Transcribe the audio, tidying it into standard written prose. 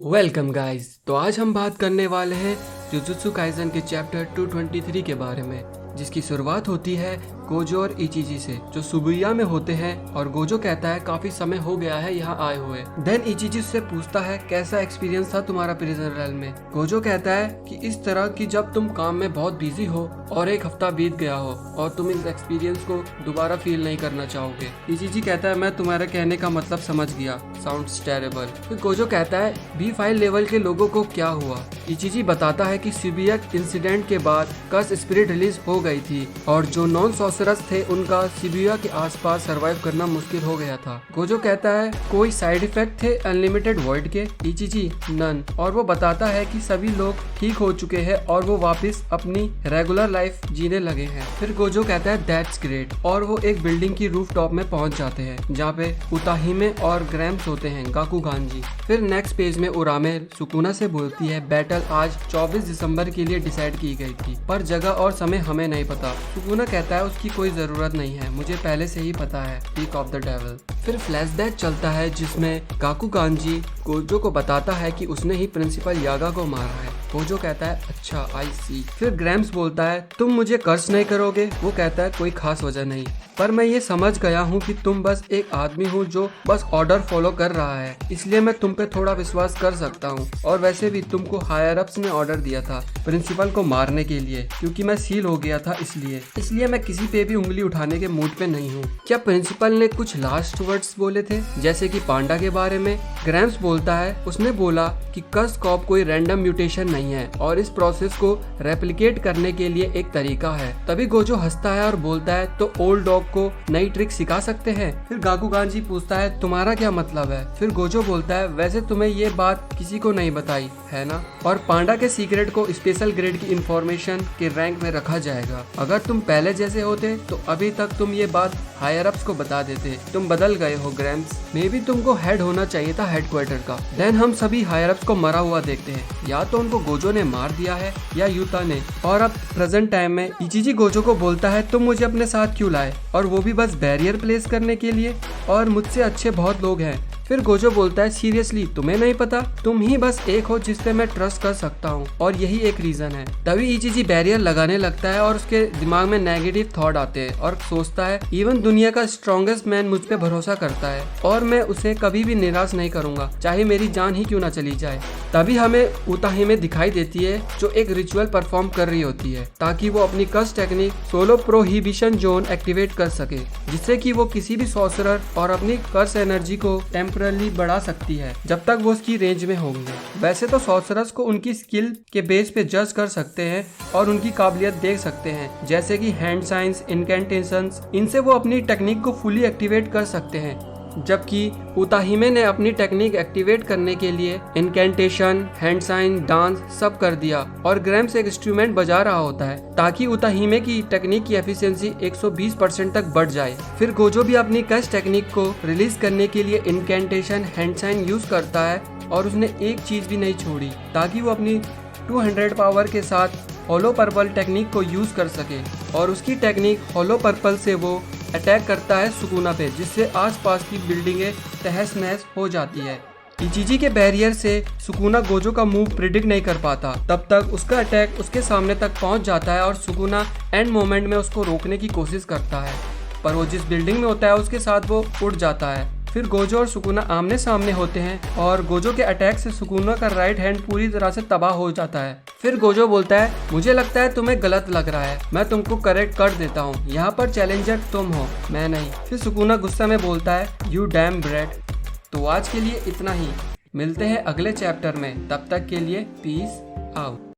Welcome guys. तो आज हम बात करने वाले हैं जुजुत्सु काइसन के चैप्टर 223 के बारे में, जिसकी शुरुआत होती है गोजो और इचिजी से, जो सुबुया में होते हैं। और गोजो कहता है काफी समय हो गया है यहाँ आए हुए। देन इचिजी उससे पूछता है कैसा एक्सपीरियंस था तुम्हारा प्रिजन रेल में। गोजो कहता है कि इस तरह की जब तुम काम में बहुत बिजी हो और एक हफ्ता बीत गया हो और तुम इस एक्सपीरियंस को दोबारा फील नहीं करना चाहोगे। इचिजी कहता है मैं तुम्हारे कहने का मतलब समझ गया, साउंड्स टेरेबल। फिर गोजो कहता है B5 लेवल के लोगों को क्या हुआ। इचिजी बताता है कि शिबुया इंसिडेंट के बाद कर्स स्पिरिट रिलीज हो गई थी और जो नॉन सॉर्सरर्स थे उनका शिबुया के आसपास सरवाइव करना मुश्किल हो गया था। गोजो कहता है कोई साइड इफेक्ट थे अनलिमिटेड वॉइड के। इचिजी नन, और वो बताता है कि सभी लोग ठीक हो चुके हैं और वो वापस अपनी रेगुलर लाइफ जीने लगे हैं। फिर गोजो कहता है दैट्स ग्रेट, और वो एक बिल्डिंग की रूफ टॉप में पहुंच जाते हैं जहाँ पे उताहिमे और ग्रैम्स होते हैं, गाकुगानजी। फिर नेक्स्ट पेज में उरामे सुकुना से बोलती है बैटल आज 24 दिसंबर के लिए डिसाइड की गई थी, पर जगह और समय हमें नहीं पता। सुकुना कहता है उसकी कोई जरूरत नहीं है, मुझे पहले से ही पता है, स्पीक ऑफ द डेविल। फिर फ्लैशबैक चलता है जिसमें गाकुगानजी गोजो को बताता है कि उसने ही प्रिंसिपल यागा को मारा है। गोजो कहता है अच्छा आई सी। फिर ग्रैम्स बोलता है तुम मुझे कर्ज नहीं करोगे। वो कहता है कोई खास वजह नहीं, पर मैं ये समझ गया हूँ कि तुम बस एक आदमी हो जो बस ऑर्डर फॉलो कर रहा है, इसलिए मैं तुम पे थोड़ा विश्वास कर सकता हूँ। और वैसे भी तुमको हायर अप्स ने ऑर्डर दिया था प्रिंसिपल को मारने के लिए, क्योंकि मैं सील हो गया था, इसलिए मैं किसी पे भी उंगली उठाने के मूड पे नहीं हूँ। क्या प्रिंसिपल ने कुछ लास्ट वर्ड्स बोले थे, जैसे कि पांडा के बारे में? ग्रैम्स बोलता है उसने बोला कि कर्स कॉप कोई रैंडम म्यूटेशन नहीं है और इस प्रोसेस को रेप्लिकेट करने के लिए एक तरीका है। तभी गोजो हंसता है और बोलता है तो ओल्ड डॉग को नई ट्रिक सिखा सकते हैं। फिर गाकुगानजी पूछता है तुम्हारा क्या मतलब है? फिर गोजो बोलता है वैसे तुम्हें ये बात किसी को नहीं बताई है ना, और पांडा के सीक्रेट को स्पेशल ग्रेड की इंफॉर्मेशन के रैंक में रखा जाएगा। अगर तुम पहले जैसे होते तो अभी तक तुम ये बात हायर अप्स को बता देते। तुम बदल गए हो ग्रैम्स, मे भी तुमको हेड होना चाहिए था हेडक्वार्टर का। देन हम सभी हायर अप्स को मरा हुआ देखते हैं, या तो उनको गोजो ने मार दिया है या यूता ने। और अब प्रेजेंट टाइम में इचिजी गोजो को बोलता है तुम मुझे अपने साथ क्यों लाए, और वो भी बस बैरियर प्लेस करने के लिए, और मुझसे अच्छे बहुत लोग हैं। फिर गोजो बोलता है सीरियसली तुम्हें नहीं पता, तुम ही बस एक हो जिस पे मैं ट्रस्ट कर सकता हूँ और यही एक रीजन है। तभी इचिजी बैरियर लगाने लगता है और उसके दिमाग में नेगेटिव थॉट आते हैं और सोचता है इवन दुनिया का स्ट्रॉन्गेस्ट मैन मुझ पे भरोसा करता है और मैं उसे कभी भी निराश नहीं करूंगा, चाहे मेरी जान ही क्यों ना चली जाए। तभी हमें उताहिमे दिखाई देती है जो एक रिचुअल परफॉर्म कर रही होती है ताकि वो अपनी curse technique solo prohibition zone activate कर सके, जिससे कि वो किसी भी सॉर्सरर और अपनी कर्स एनर्जी को टेम्परली बढ़ा सकती है जब तक वो उसकी रेंज में होंगे। वैसे तो सॉर्सरर्स को उनकी स्किल के बेस पे जज कर सकते हैं और उनकी काबिलियत देख सकते हैं, जैसे कि हैंड साइंस, इनकेंटेशंस, इनसे वो अपनी टेक्निक को फुली एक्टिवेट कर सकते हैं। जबकि उताहिमे ने अपनी टेक्निक एक्टिवेट करने के लिए इनकेंटेशन, हैंड साइन, डांस सब कर दिया और ग्रैम्स एक इंस्ट्रूमेंट बजा रहा होता है ताकि उताहिमे की टेक्निक की एफिशिएंसी 120% तक बढ़ जाए। फिर गोजो भी अपनी कर्स टेक्निक को रिलीज करने के लिए इनकेंटेशन, हैंड साइन यूज करता है और उसने एक चीज भी नहीं छोड़ी ताकि वो अपनी 200 पावर के साथ होलो पर्पल टेक्निक को यूज कर सके। और उसकी टेक्निक होलो पर्पल से वो अटैक करता है सुकुना पे, जिससे आसपास की बिल्डिंगें तहस नहस हो जाती है। इचिजी के बैरियर से सुकुना गोजो का मूव प्रिडिक्ट नहीं कर पाता, तब तक उसका अटैक उसके सामने तक पहुंच जाता है और सुकुना एंड मोमेंट में उसको रोकने की कोशिश करता है, पर वो जिस बिल्डिंग में होता है उसके साथ वो उड़ जाता है। फिर गोजो और सुकुना आमने सामने होते हैं और गोजो के अटैक से सुकुना का राइट हैंड पूरी तरह से तबाह हो जाता है। फिर गोजो बोलता है मुझे लगता है तुम्हें गलत लग रहा है, मैं तुमको करेक्ट कर देता हूँ, यहाँ पर चैलेंजर तुम हो, मैं नहीं। फिर सुकुना गुस्सा में बोलता है यू डैम ब्रेड। तो आज के लिए इतना ही, मिलते हैं अगले चैप्टर में, तब तक के लिए पीस आउट।